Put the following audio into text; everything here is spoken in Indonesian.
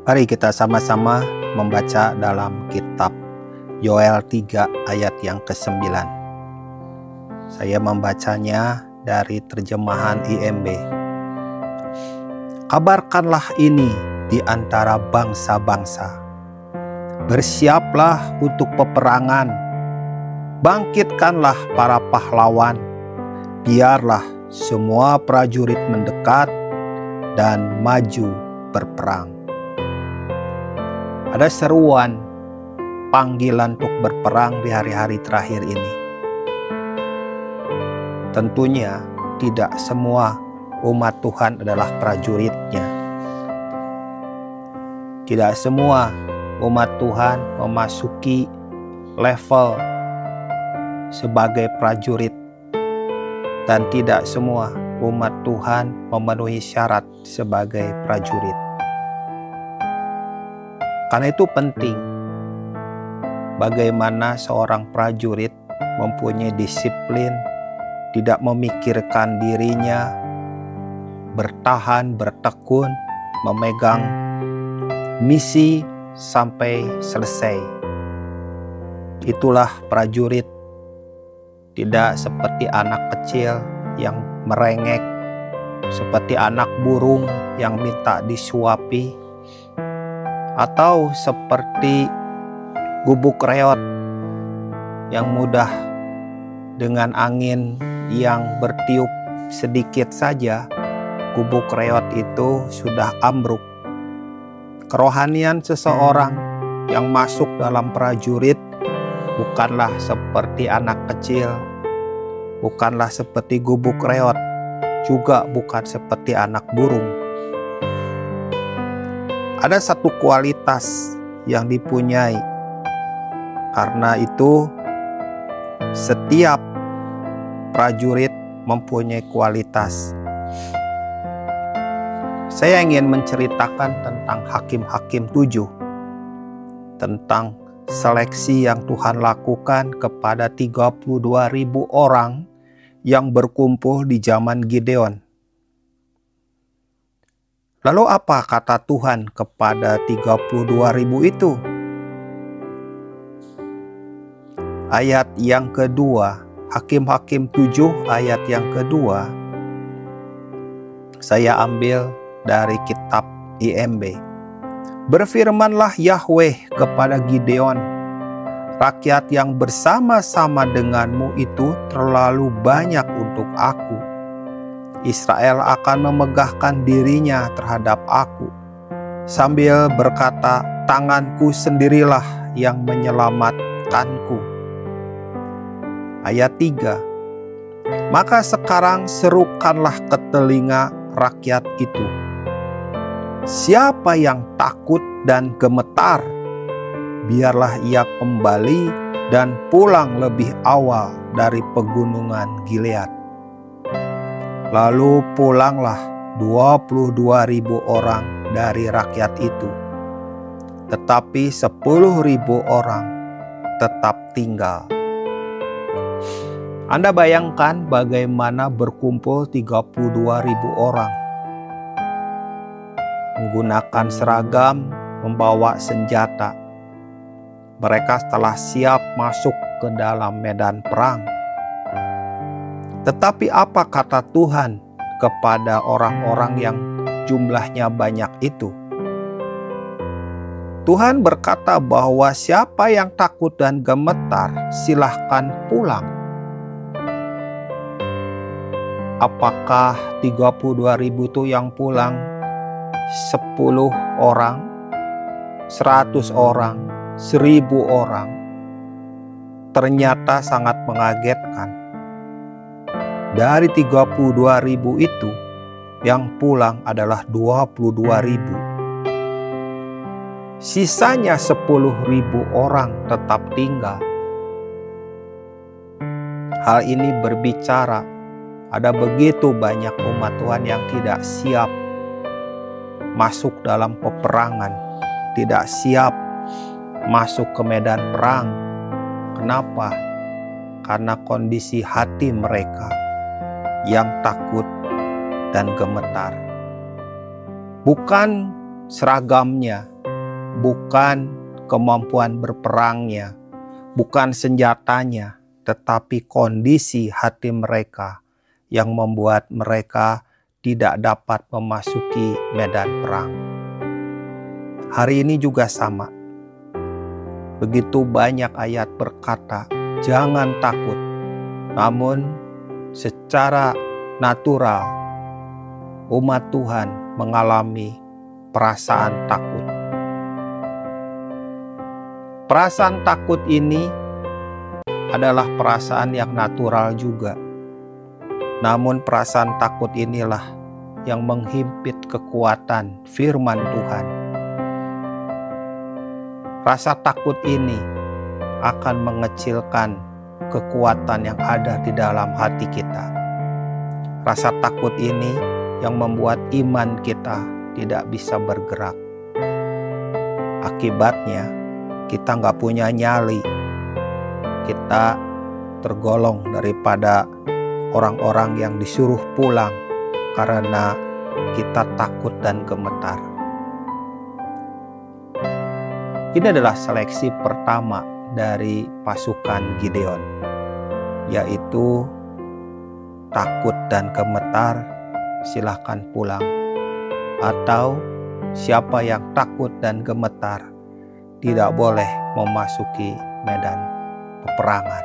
Mari kita sama-sama membaca dalam kitab Yoel 3 ayat yang ke-9. Saya membacanya dari terjemahan IMB. Kabarkanlah ini di antara bangsa-bangsa. Bersiaplah untuk peperangan. Bangkitkanlah para pahlawan. Biarlah semua prajurit mendekat dan maju berperang. Ada seruan panggilan untuk berperang di hari-hari terakhir ini. Tentunya tidak semua umat Tuhan adalah prajuritnya. Tidak semua umat Tuhan memasuki level sebagai prajurit. Dan tidak semua umat Tuhan memenuhi syarat sebagai prajurit. Karena itu penting bagaimana seorang prajurit mempunyai disiplin, tidak memikirkan dirinya, bertahan, bertekun, memegang misi sampai selesai. Itulah prajurit. Tidak seperti anak kecil yang merengek, seperti anak burung yang minta disuapi, atau seperti gubuk reot yang mudah dengan angin yang bertiup sedikit saja, gubuk reot itu sudah ambruk. Kerohanian seseorang yang masuk dalam prajurit bukanlah seperti anak kecil, bukanlah seperti gubuk reot, juga bukan seperti anak burung. Ada satu kualitas yang dipunyai. Karena itu, setiap prajurit mempunyai kualitas. Saya ingin menceritakan tentang Hakim-Hakim 7, tentang seleksi yang Tuhan lakukan kepada 32.000 orang yang berkumpul di zaman Gideon. Lalu apa kata Tuhan kepada 32.000 itu? Ayat yang kedua, Hakim-Hakim 7 ayat yang kedua, saya ambil dari kitab IMB. Berfirmanlah Yahweh kepada Gideon, rakyat yang bersama-sama denganmu itu terlalu banyak untuk aku. Israel akan memegahkan dirinya terhadap aku, sambil berkata, tanganku sendirilah yang menyelamatkanku. Ayat 3. Maka sekarang serukanlah ke telinga rakyat itu. Siapa yang takut dan gemetar, biarlah ia kembali dan pulang lebih awal dari pegunungan Gilead. Lalu pulanglah 22.000 orang dari rakyat itu, tetapi 10.000 orang tetap tinggal. Anda bayangkan bagaimana berkumpul 32.000 orang, menggunakan seragam, membawa senjata. Mereka telah siap masuk ke dalam medan perang. Tetapi apa kata Tuhan kepada orang-orang yang jumlahnya banyak itu? Tuhan berkata bahwa siapa yang takut dan gemetar, silahkan pulang. Apakah 32.000 itu yang pulang 10 orang, 100 orang, 1.000 orang? Ternyata sangat mengagetkan. Dari 32.000 itu, yang pulang adalah 22.000. Sisanya 10.000 orang tetap tinggal. Hal ini berbicara, ada begitu banyak umat Tuhan yang tidak siap masuk dalam peperangan, tidak siap masuk ke medan perang. Kenapa? Karena kondisi hati mereka yang takut dan gemetar. Bukan seragamnya, bukan kemampuan berperangnya, bukan senjatanya, tetapi kondisi hati mereka yang membuat mereka tidak dapat memasuki medan perang. Hari ini juga sama. Begitu banyak ayat berkata, jangan takut. Namun secara natural, umat Tuhan mengalami perasaan takut. Perasaan takut ini adalah perasaan yang natural juga. Namun perasaan takut inilah yang menghimpit kekuatan firman Tuhan. Rasa takut ini akan mengecilkan kekuatan yang ada di dalam hati kita. Rasa takut ini yang membuat iman kita tidak bisa bergerak. Akibatnya, kita nggak punya nyali. Kita tergolong daripada orang-orang yang disuruh pulang karena kita takut dan gemetar. Ini adalah seleksi pertama dari pasukan Gideon, yaitu takut dan gemetar, silahkan pulang. Atau siapa yang takut dan gemetar tidak boleh memasuki medan peperangan.